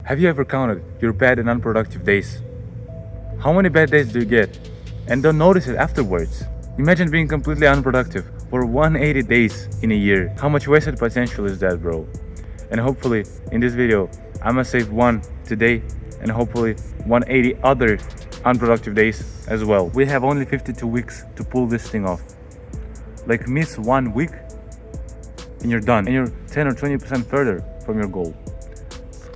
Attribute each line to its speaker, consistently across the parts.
Speaker 1: Have you ever counted your bad and unproductive days? How many bad days do you get? And don't notice it afterwards. Imagine being completely unproductive for 180 days in a year. How much wasted potential is that, bro? And hopefully, in this video, I'ma save one today and hopefully 180 other unproductive days as well. We have only 52 weeks to pull this thing off. Like, miss 1 week and you're done. And you're 10 or 20% further from your goal.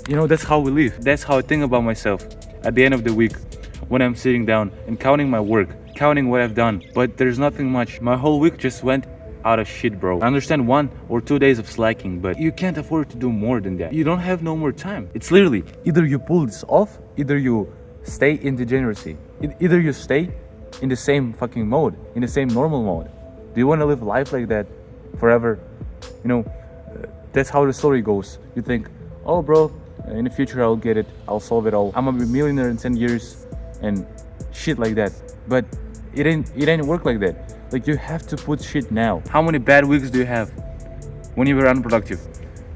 Speaker 1: You know, that's how we live. That's how I think about myself at the end of the week when I'm sitting down and counting my work, counting what I've done. But there's nothing much. My whole week just went out of shit, bro. I understand 1 or 2 days of slacking, but you can't afford to do more than that. You don't have no more time. It's literally either you pull this off, either you stay in degeneracy, either you stay in the same fucking mode, in the same normal mode. Do you want to live life like that forever? You know, that's how the story goes. You think, oh bro, in the future I'll get it, I'll solve it all, I'm gonna be a millionaire in 10 years and shit like that. But it ain't work like that. Like, you have to put shit now. How many bad weeks do you have when you were unproductive?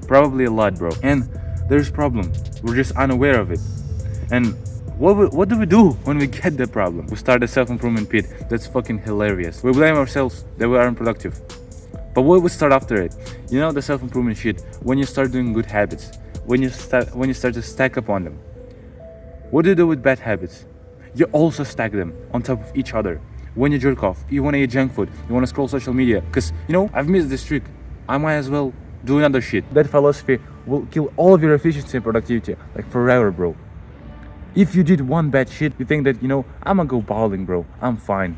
Speaker 1: Probably a lot, bro. And there's problem. We're just unaware of it. And what do we do when we get the problem? We start a self-improvement pit. That's fucking hilarious. We blame ourselves that we are unproductive. But what we start after it? You know, the self-improvement shit, when you start doing good habits, when you start to stack up on them. What do you do with bad habits? You also stack them on top of each other. When you jerk off, you want to eat junk food, you want to scroll social media, because, you know, I've missed this trick, I might as well do another shit. That philosophy will kill all of your efficiency and productivity, like forever, bro. If you did one bad shit, you think that, you know, I'm gonna go bowling, bro, I'm fine.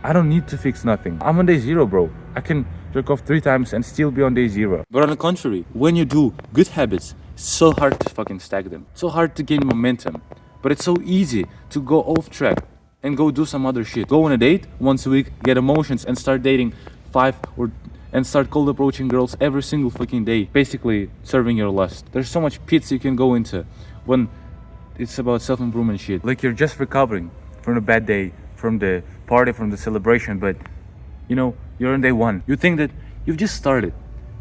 Speaker 1: I don't need to fix nothing. I'm on day 0, bro. I can jerk off 3 times and still be on day 0. But on the contrary, when you do good habits, it's so hard to fucking stack them. So hard to gain momentum. But it's so easy to go off track and go do some other shit. Go on a date once a week, get emotions, and start dating 5 and start cold approaching girls every single fucking day. Basically, serving your lust. There's so much pits you can go into when it's about self-improvement shit. Like, you're just recovering from a bad day, from the party, from the celebration, but, you know, you're on day 1. You think that you've just started.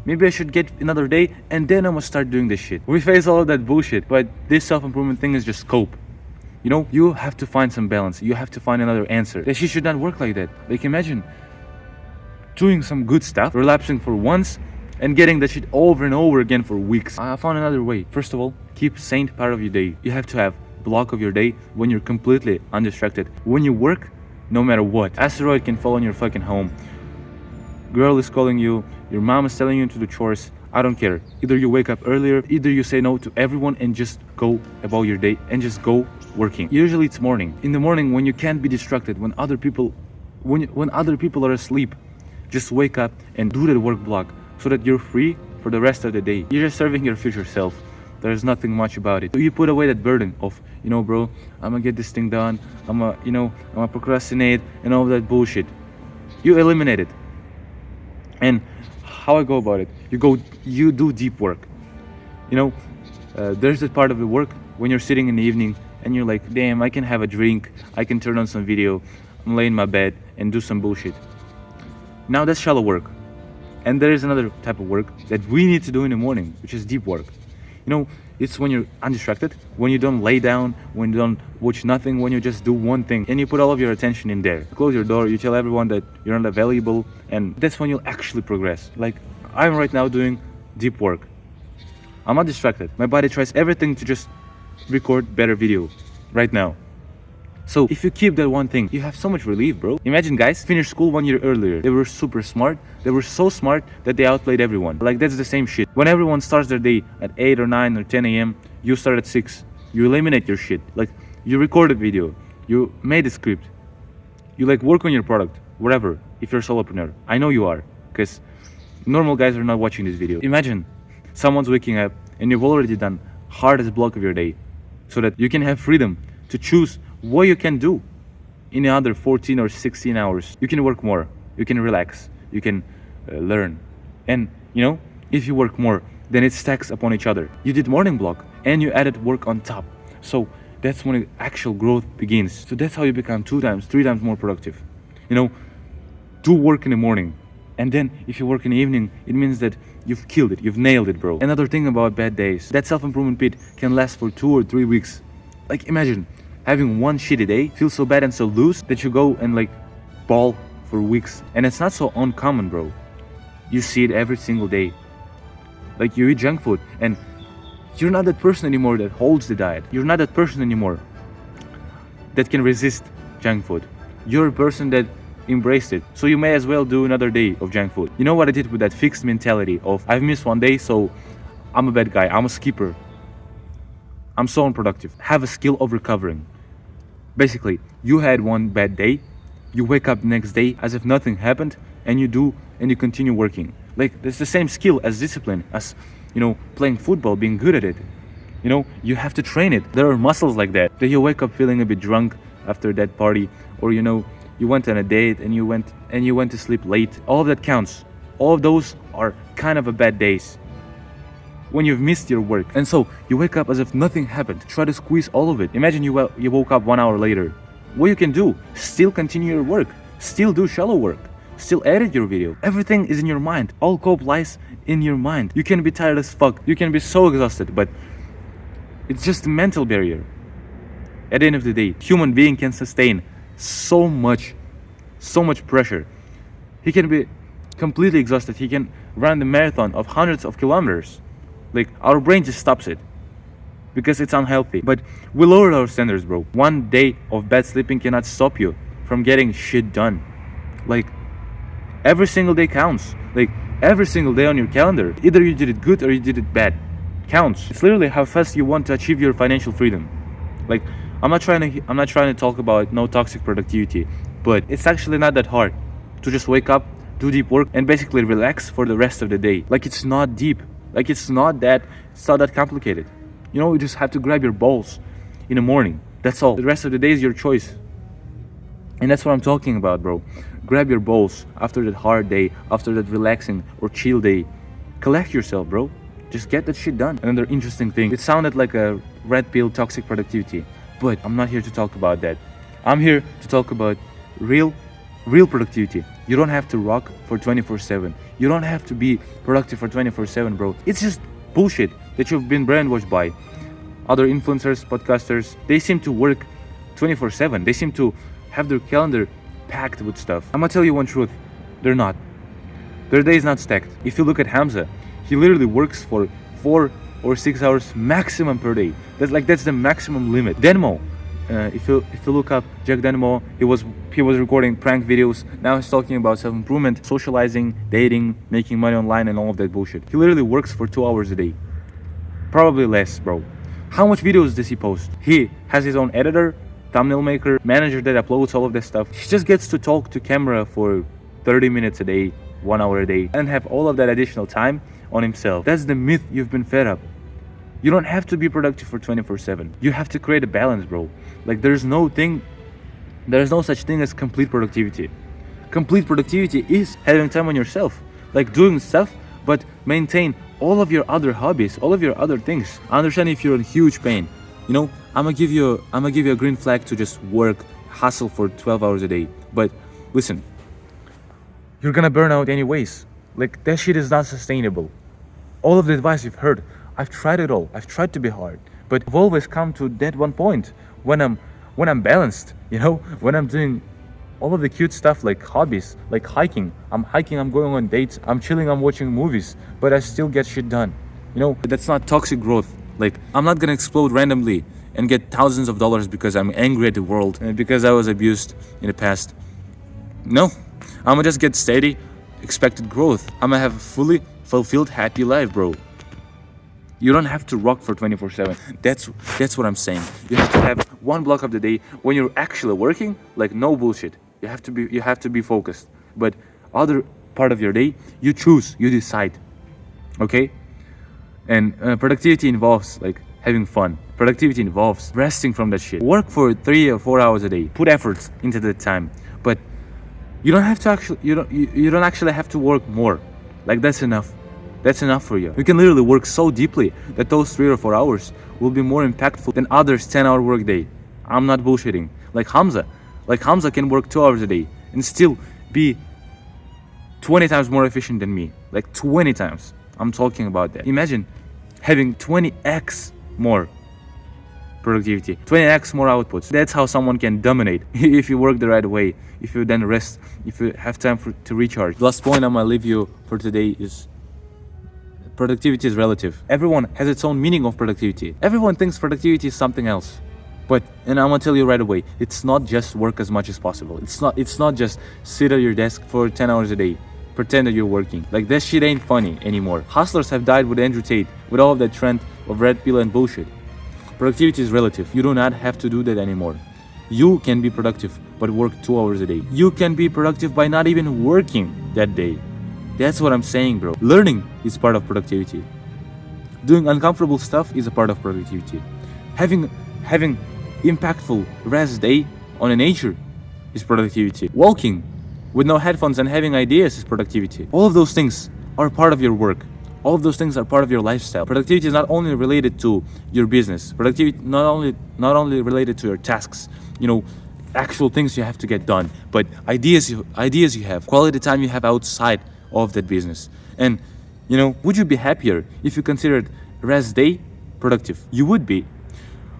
Speaker 1: Maybe I should get another day and then I'm gonna start doing this shit. We face all of that bullshit, but this self-improvement thing is just scope. You know, you have to find some balance. You have to find another answer. That shit should not work like that. Like, imagine doing some good stuff, relapsing for once, and getting that shit over and over again for weeks. I found another way. First of all, keep saint part of your day. You have to have block of your day when you're completely undistracted. When you work, no matter what, asteroid can fall on your fucking home. Girl is calling you, your mom is telling you to do chores. I don't care. Either you wake up earlier, either you say no to everyone and just go about your day and just go working. Usually it's morning. In the morning, when you can't be distracted, when other people are asleep, just wake up and do that work block so that you're free for the rest of the day. You're just serving your future self. There's nothing much about it. So you put away that burden of, you know, bro, I'm gonna get this thing done, I'm gonna procrastinate and all that bullshit. You eliminate it. And how I go about it, you do deep work. You know, there's that part of the work when you're sitting in the evening and you're like, damn, I can have a drink, I can turn on some video, I'm lay in my bed and do some bullshit. Now that's shallow work. And there is another type of work that we need to do in the morning, which is deep work. You know, it's when you're undistracted, when you don't lay down, when you don't watch nothing, when you just do one thing and you put all of your attention in there. You close your door, you tell everyone that you're not available, and that's when you'll actually progress. Like, I'm right now doing deep work. I'm not distracted. My body tries everything to just record better video right now. So if you keep that one thing, you have so much relief, bro. Imagine guys finished school 1 year earlier. They were super smart. They were so smart that they outplayed everyone. Like, that's the same shit. When everyone starts their day at 8 or 9 or 10 a.m., you start at 6. You eliminate your shit. Like, you record a video. You made a script. You like work on your product, whatever, if you're a solopreneur. I know you are, because normal guys are not watching this video. Imagine someone's waking up and you've already done hardest block of your day so that you can have freedom to choose what you can do in the other 14 or 16 hours. You can work more, you can relax, you can learn. And, you know, if you work more, then it stacks upon each other. You did morning block and you added work on top. So that's when actual growth begins. So that's how you become 2 times, 3 times more productive. You know, do work in the morning. And then if you work in the evening, it means that you've killed it, you've nailed it, bro. Another thing about bad days, that self-improvement pit can last for 2 or 3 weeks. Like imagine having one shitty day, feel so bad and so loose that you go and like ball for weeks. And it's not so uncommon, bro. You see it every single day. Like you eat junk food and you're not that person anymore that holds the diet. You're not that person anymore that can resist junk food. You're a person that embraced it. So you may as well do another day of junk food. You know what I did with that fixed mentality of I've missed one day, so I'm a bad guy, I'm a skipper, I'm so unproductive. Have a skill of recovering. Basically, you had one bad day, you wake up the next day as if nothing happened, and you continue working. Like it's the same skill as discipline, as playing football, being good at it. You have to train it. There are muscles like that you wake up feeling a bit drunk after that party, or you went on a date and you went to sleep late. All of that counts. All of those are kind of a bad days when you've missed your work. And so you wake up as if nothing happened. Try to squeeze all of it. Imagine you woke up 1 hour later. What you can do, still continue your work, still do shallow work, still edit your video. Everything is in your mind. All cope lies in your mind. You can be tired as fuck, you can be so exhausted, but it's just a mental barrier. At the end of the day, human being can sustain so much pressure. He can be completely exhausted. He can run the marathon of hundreds of kilometers. Like our brain just stops it because it's unhealthy. But we lowered our standards, bro. One day of bad sleeping cannot stop you from getting shit done. Like every single day counts. Like every single day on your calendar, either you did it good or you did it bad, counts. It's literally how fast you want to achieve your financial freedom. Like I'm not trying to talk about no toxic productivity, but it's actually not that hard to just wake up, do deep work, and basically relax for the rest of the day. Like it's not deep. Like it's not that complicated. You just have to grab your balls in the morning. That's all. The rest of the day is your choice. And that's what I'm talking about, bro. Grab your balls after that hard day, after that relaxing or chill day. Collect yourself, bro. Just get that shit done. Another interesting thing. It sounded like a red pill toxic productivity, but I'm not here to talk about that. I'm here to talk about real productivity. You don't have to rock for 24/7. You don't have to be productive for 24/7, bro. It's just bullshit that you've been brainwashed by. Other influencers, podcasters, they seem to work 24/7. They seem to have their calendar packed with stuff. I'm gonna tell you one truth. They're not. Their day is not stacked. If you look at Hamza, he literally works for 4 or 6 hours maximum per day. That's the maximum limit. Denmo, if you look up Jack Denmo, he was recording prank videos. Now he's talking about self-improvement, socializing, dating, making money online, and all of that bullshit. He literally works for 2 hours a day, probably less, bro. How much videos does he post? He has his own editor, thumbnail maker, manager that uploads all of that stuff. He just gets to talk to camera for 30 minutes a day, 1 hour a day, and have all of that additional time on himself. That's the myth you've been fed up. You don't have to be productive for 24/7. You have to create a balance, bro. Like there's no such thing as complete productivity. Complete productivity is having time on yourself, like doing stuff, but maintain all of your other hobbies, all of your other things. I understand if you're in huge pain. I'm gonna give you a green flag to just work, hustle for 12 hours a day. But listen, you're gonna burn out anyways. Like that shit is not sustainable. All of the advice you've heard, I've tried it all. I've tried to be hard, but I've always come to that one point when I'm balanced, when I'm doing all of the cute stuff like hobbies, like hiking. I'm hiking, I'm going on dates, I'm chilling, I'm watching movies, but I still get shit done. That's not toxic growth. Like I'm not gonna explode randomly and get thousands of dollars because I'm angry at the world and because I was abused in the past. No, I'm gonna just get steady, expected growth. I'm gonna have a fully fulfilled, happy life, bro. You don't have to rock for 24/7. That's what I'm saying. You have to have one block of the day when you're actually working, like no bullshit. You have to be focused. But other part of your day, you choose, you decide. Okay? And productivity involves like having fun. Productivity involves resting from that shit. Work for 3 or 4 hours a day. Put efforts into that time. But you don't actually have to work more. Like that's enough. That's enough for you. You can literally work so deeply that those 3 or 4 hours will be more impactful than others' 10-hour workday. I'm not bullshitting. Like Hamza can work 2 hours a day and still be 20 times more efficient than me. Like 20 times. I'm talking about that. Imagine having 20x more productivity, 20x more outputs. That's how someone can dominate if you work the right way, if you then rest, if you have time to recharge. The last point I'm gonna leave you for today is productivity is relative. Everyone has its own meaning of productivity. Everyone thinks productivity is something else. And I'm gonna tell you right away, it's not just work as much as possible. It's not just sit at your desk for 10 hours a day, pretend that you're working. Like, that shit ain't funny anymore. Hustlers have died with Andrew Tate, with all of that trend of red pill and bullshit. Productivity is relative. You do not have to do that anymore. You can be productive, but work 2 hours a day. You can be productive by not even working that day. That's what I'm saying, bro. Learning is part of productivity. Doing uncomfortable stuff is a part of productivity. Having impactful rest day on a nature is productivity. Walking with no headphones and having ideas is productivity. All of those things are part of your work. All of those things are part of your lifestyle. Productivity is not only related to your business. Productivity not only related to your tasks, actual things you have to get done, but ideas you have, quality time you have outside of that business. And would you be happier if you considered rest day productive? You would be.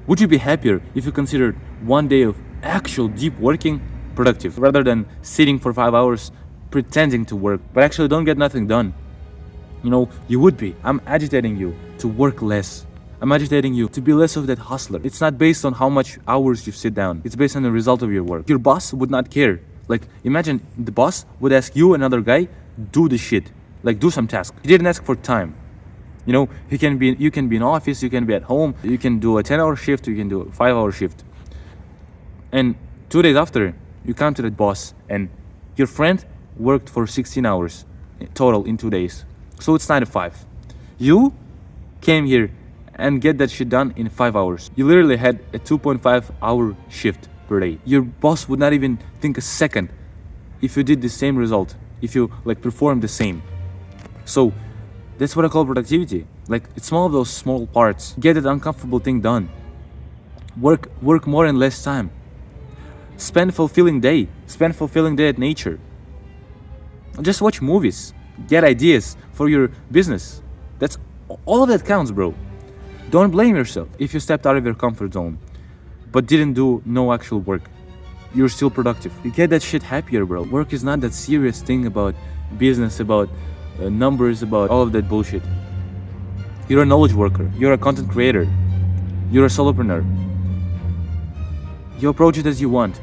Speaker 1: Would you be happier if you considered one day of actual deep working productive, rather than sitting for 5 hours pretending to work but actually don't get nothing done? You would be. I'm agitating you to work less. I'm agitating you to be less of that hustler. It's not based on how much hours you sit down. It's based on the result of your work. Your boss would not care. Like, imagine the boss would ask you, another guy, do the shit. Like, do some task. He didn't ask for time. You can be in office, you can be at home, you can do a 10-hour shift, you can do a 5-hour shift. And 2 days after, you come to that boss and your friend worked for 16 hours total in 2 days. So it's 9 to 5. You came here and get that shit done in 5 hours. You literally had a 2.5-hour shift per day. Your boss would not even think a second if you did the same result, if you performed the same. So that's what I call productivity. It's all of those small parts. Get that uncomfortable thing done. Work more in less time. Spend fulfilling day at nature. Just watch movies. Get ideas for your business. That's all of that counts, bro. Don't blame yourself if you stepped out of your comfort zone but didn't do no actual work. You're still productive. You get that shit happier, bro. Work is not that serious thing about business, about numbers, about all of that bullshit. You're a knowledge worker. You're a content creator. You're a solopreneur. You approach it as you want.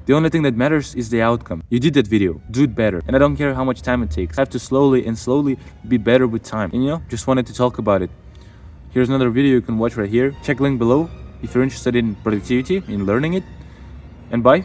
Speaker 1: The only thing that matters is the outcome. You did that video. Do it better. And I don't care how much time it takes. I have to slowly be better with time. And just wanted to talk about it. Here's another video you can watch right here. Check link below if you're interested in productivity, in learning it. And bye.